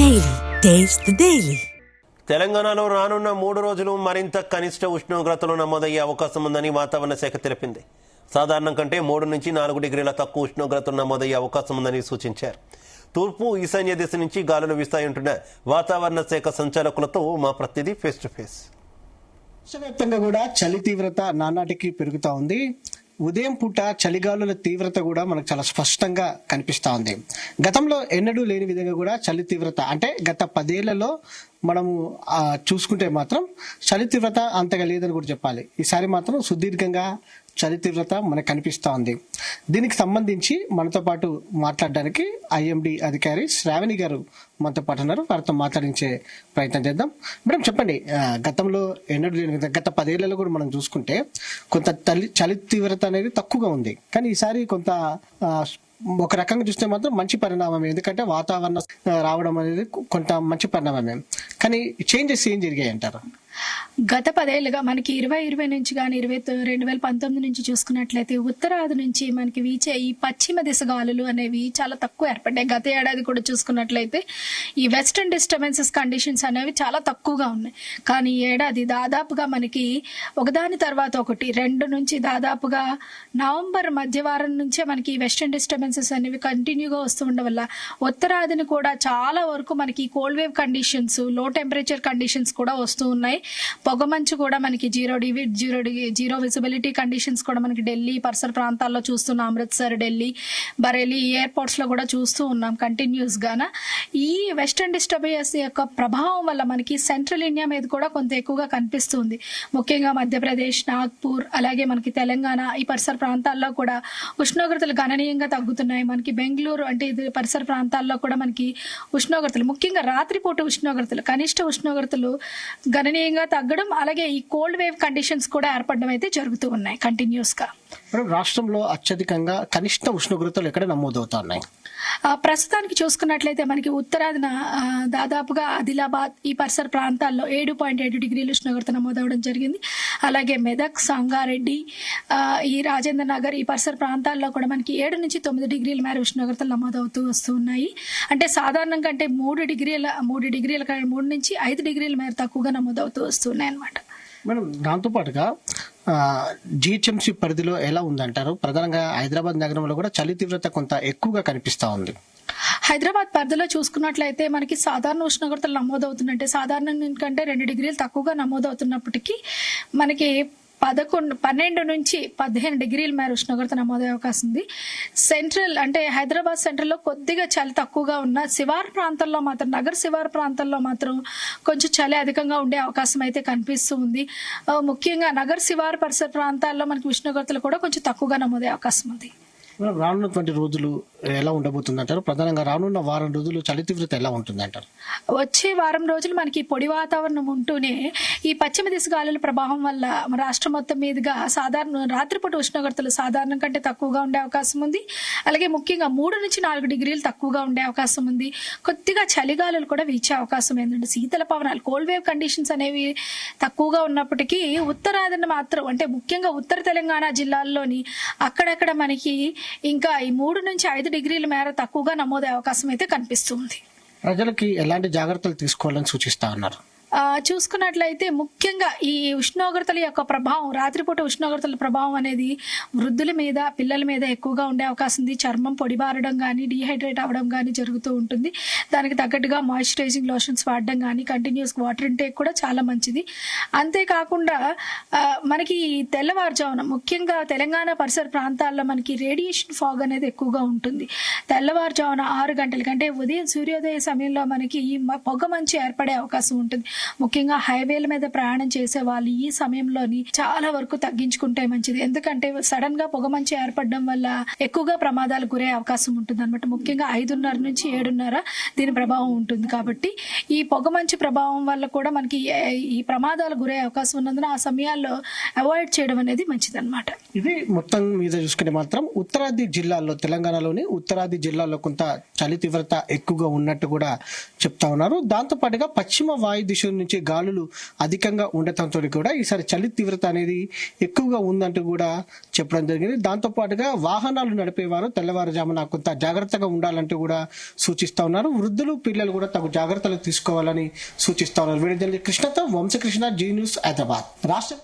Daily taste the daily. తెలంగాణలో రానున్న 3 రోజులు మరింత కనిష్ట ఉష్ణోగ్రతలు నమోదయ్యే అవకాశం ఉందని వాతావరణ శాఖ తెలిపింది. సాధారణం కంటే 3 నుంచి 4 డిగ్రీల తక్కువ ఉష్ణోగ్రతలు నమోదయ్యే అవకాశం ఉందని సూచించారు. తూర్పు ఈశాన్య దిశ నుంచి గాలులు వీస్తాయంటున్న వాతావరణ శాఖ సంచాలకులతో మా ప్రతినిధి ఫేస్ టు ఫేస్. దేశవ్యాప్తంగా కూడా చలి తీవ్రత నానాటికి పెరుగుతా ఉంది. ఉదయం పూట చలిగాలుల తీవ్రత కూడా మనకు చాలా స్పష్టంగా కనిపిస్తా ఉంది. గతంలో ఎన్నడూ లేని విధంగా కూడా చలి తీవ్రత అంటే గత 10 ఏళ్లలో మనము చూసుకుంటే మాత్రం చలి తీవ్రత అంతగా లేదని కూడా చెప్పాలి. ఈసారి మాత్రం సుదీర్ఘంగా చలి తీవ్రత మనకు కనిపిస్తా ఉంది. దీనికి సంబంధించి మనతో పాటు మాట్లాడడానికి ఐఎండి అధికారి శ్రావణి గారు మనతో పాటు ఉన్నారు. వారితో మాట్లాడించే ప్రయత్నం చేద్దాం. మేడం చెప్పండి, గతంలో ఎన్నడూ లేని విధంగా గత 10 ఏళ్లలో కూడా మనం చూసుకుంటే కొంత చలి తీవ్రత అనేది తక్కువగా ఉంది. కానీ ఈసారి కొంత ఒక రకంగా చూస్తే మాత్రం మంచి పరిణామమే. ఎందుకంటే వాతావరణం రావడం అనేది కొంత మంచి పరిణామమే. కానీ చేంజెస్ ఏం జరిగాయి అంటారు? గత 10 ఏళ్లుగా మనకి 2020 నుంచి కానీ 2019 నుంచి చూసుకున్నట్లయితే ఉత్తరాది నుంచి మనకి వీచే ఈ పశ్చిమ దిశ గాలులు అనేవి చాలా తక్కువ ఏర్పడ్డాయి. గత ఏడాది కూడా చూసుకున్నట్లయితే ఈ వెస్టర్న్ డిస్టర్బెన్సెస్ కండిషన్స్ అనేవి చాలా తక్కువగా ఉన్నాయి. కానీ ఈ ఏడాది దాదాపుగా మనకి ఒకదాని తర్వాత ఒకటి 2 నుంచి దాదాపుగా నవంబర్ మధ్యవారం నుంచే మనకి వెస్టర్న్ డిస్టర్బెన్సెస్ అనేవి కంటిన్యూగా వస్తూ ఉండడం వల్ల ఉత్తరాదిని కూడా చాలా వరకు మనకి కోల్డ్ వేవ్ కండిషన్స్, లో టెంపరేచర్ కండిషన్స్ కూడా వస్తూ ఉన్నాయి. పొగమంచు కూడా మనకి జీరో విజిబిలిటీ కండిషన్స్ కూడా మనకి ఢిల్లీ పరిసర ప్రాంతాల్లో చూస్తున్నాం. అమృత్సర్, ఢిల్లీ, బరేలీ ఎయిర్పోర్ట్స్ లో కూడా చూస్తూ ఉన్నాం కంటిన్యూస్ గాన. ఈ వెస్టర్న్ డిస్టర్బెన్స్ యొక్క ప్రభావం వల్ల మనకి సెంట్రల్ ఇండియా మీద కూడా కొంత ఎక్కువగా కనిపిస్తుంది. ముఖ్యంగా మధ్యప్రదేశ్, నాగ్పూర్, అలాగే మనకి తెలంగాణ ఈ పరిసర ప్రాంతాల్లో కూడా ఉష్ణోగ్రతలు గణనీయంగా తగ్గుతున్నాయి. మనకి బెంగళూరు అంటే ఇది పరిసర ప్రాంతాల్లో కూడా మనకి ఉష్ణోగ్రతలు, ముఖ్యంగా రాత్రిపూట ఉష్ణోగ్రతలు, కనిష్ట ఉష్ణోగ్రతలు గణనీయంగా తగ్గడం, అలాగే ఈ కోల్డ్ వేవ్ కండిషన్స్ కూడా ఏర్పడడం అయితే జరుగుతూ ఉన్నాయి కంటిన్యూస్ గా. రాష్ట్రంలో అత్యధికంగా కనిష్ట ఉష్ణోగ్రతలు ఎక్కడ నమోదవుతున్నాయి? ప్రస్తుతానికి చూసుకున్నట్లయితే మనకి ఉత్తరాదిన దాదాపుగా ఆదిలాబాద్ ఈ పరిసర ప్రాంతాల్లో 7.7 డిగ్రీల ఉష్ణోగ్రత నమోదవడం జరిగింది. అలాగే మెదక్, సంగారెడ్డి, ఈ రాజేంద్ర నగర్ ఈ పరిసర ప్రాంతాల్లో కూడా మనకి 7 నుంచి 9 డిగ్రీల మేర ఉష్ణోగ్రతలు నమోదవుతూ వస్తున్నాయి. అంటే సాధారణం కంటే 3 నుంచి 5 డిగ్రీల మేర తక్కువగా నమోదవుతూ వస్తున్నాయి అన్నమాట. మేడం, దాంతో పాటుగా జిహెచ్ఎంసీ పరిధిలో ఎలా ఉందంటారు? ప్రధానంగా హైదరాబాద్ నగరంలో కూడా చలి తీవ్రత కొంత ఎక్కువగా కనిపిస్తా ఉంది. హైదరాబాద్ పరిధిలో చూసుకున్నట్లయితే మనకి సాధారణ ఉష్ణోగ్రతలు నమోదవుతున్నట్టే సాధారణం కంటే 2 డిగ్రీలు తక్కువగా నమోదవుతున్నప్పటికీ మనకి 12 నుంచి 15 డిగ్రీల మేర ఉష్ణోగ్రత నమోదయ్యే అవకాశం ఉంది. సెంట్రల్ అంటే హైదరాబాద్ సెంట్రల్లో కొద్దిగా చలి తక్కువగా ఉన్న శివారు ప్రాంతాల్లో మాత్రం, నగర శివారు ప్రాంతాల్లో మాత్రం కొంచెం చలి అధికంగా ఉండే అవకాశం అయితే కనిపిస్తూ ఉంది. ముఖ్యంగా నగర శివారు పరిసర ప్రాంతాల్లో మనకి ఉష్ణోగ్రతలు కూడా కొంచెం తక్కువగా నమోదయ్యే అవకాశం ఉంది. రానున్నటువంటి రోజులు ఎలా ఉండబోతుంది అంటారు? ప్రధానంగా రానున్న వారం రోజులు చలి తీవ్రత ఎలా ఉంటుంది అంటారు? వచ్చే వారం రోజులు మనకి పొడి వాతావరణం ఉంటూనే ఈ పశ్చిమ దిశ గాలుల ప్రభావం వల్ల రాష్ట్రం మొత్తం మీదుగా సాధారణ రాత్రిపూట ఉష్ణోగ్రతలు సాధారణం కంటే తక్కువగా ఉండే అవకాశం ఉంది. అలాగే ముఖ్యంగా 3 నుంచి 4 డిగ్రీలు తక్కువగా ఉండే అవకాశం ఉంది. కొద్దిగా చలిగాలులు కూడా వీచే అవకాశం ఏంటంటే శీతల పవనాలు, కోల్డ్ వేవ్ కండిషన్స్ అనేవి తక్కువగా ఉన్నప్పటికీ ఉత్తరాదిన మాత్రం అంటే ముఖ్యంగా ఉత్తర తెలంగాణ జిల్లాల్లోని అక్కడక్కడ మనకి ఇంకా ఈ 3 నుంచి 5 డిగ్రీల మేర తక్కువగా నమోదయ్యే అవకాశం అయితే కనిపిస్తుంది. ప్రజలకి ఎలాంటి జాగ్రత్తలు తీసుకోవాలని సూచిస్తా ఉన్నారు? చూసుకున్నట్లయితే ముఖ్యంగా ఈ ఉష్ణోగ్రతల యొక్క ప్రభావం, రాత్రిపూట ఉష్ణోగ్రతల ప్రభావం అనేది వృద్ధుల మీద, పిల్లల మీద ఎక్కువగా ఉండే అవకాశం ఉంది. చర్మం పొడిబారడం కానీ, డీహైడ్రేట్ అవ్వడం కానీ జరుగుతూ ఉంటుంది. దానికి తగ్గట్టుగా మాయిశ్చరైజింగ్ లోషన్స్ వాడడం కానీ, కంటిన్యూస్ వాటర్ ఇంటేక్ కూడా చాలా మంచిది. అంతేకాకుండా మనకి తెల్లవారుజామున ముఖ్యంగా తెలంగాణ పరిసర ప్రాంతాల్లో మనకి రేడియేషన్ ఫాగ్ అనేది ఎక్కువగా ఉంటుంది. తెల్లవారుజామున 6 గంటల కంటే ఉదయం సూర్యోదయ సమయంలో మనకి ఈ పొగ మంచు ఏర్పడే అవకాశం ఉంటుంది. ముఖ్యంగా హైవేల మీద ప్రయాణం చేసే వాళ్ళు ఈ సమయంలోని చాలా వరకు తగ్గించుకుంటే మంచిది. ఎందుకంటే సడన్ గా పొగమంచు ఏర్పడడం వల్ల ఎక్కువగా ప్రమాదాలు గురే అవకాశం ఉంటుంది అనమాట. ముఖ్యంగా 5:30 నుంచి 7:30 దీని ప్రభావం ఉంటుంది. కాబట్టి ఈ పొగమంచు ప్రభావం వల్ల కూడా మనకి ఈ ప్రమాదాలు గురే అవకాశం ఉన్నందున ఆ సమయాల్లో అవాయిడ్ చేయడం అనేది మంచిది అనమాట. ఇది మొత్తం మీద చూసుకుంటే మాత్రం ఉత్తరాది జిల్లాల్లో, తెలంగాణలోని ఉత్తరాది జిల్లాల్లో కొంత చలి తీవ్రత ఎక్కువగా ఉన్నట్టు కూడా చెప్తా ఉన్నారు. దాంతో పాటుగా పశ్చిమ వాయు దిశ నుంచి గాలులు అధికంగా ఉండటంతో కూడా ఈసారి చలి తీవ్రత అనేది ఎక్కువగా ఉందంటూ కూడా చెప్పడం జరిగింది. దాంతో పాటుగా వాహనాలు నడిపేవారు తెల్లవారుజామున కొంత జాగ్రత్తగా ఉండాలంటూ కూడా సూచిస్తా ఉన్నారు. వృద్ధులు పిల్లలు కూడా తగు జాగ్రత్తలు తీసుకోవాలని సూచిస్తా ఉన్నారు. వీడియో కృష్ణతో వంశకృష్ణ, జీ న్యూస్, హైదరాబాద్. రాష్ట్ర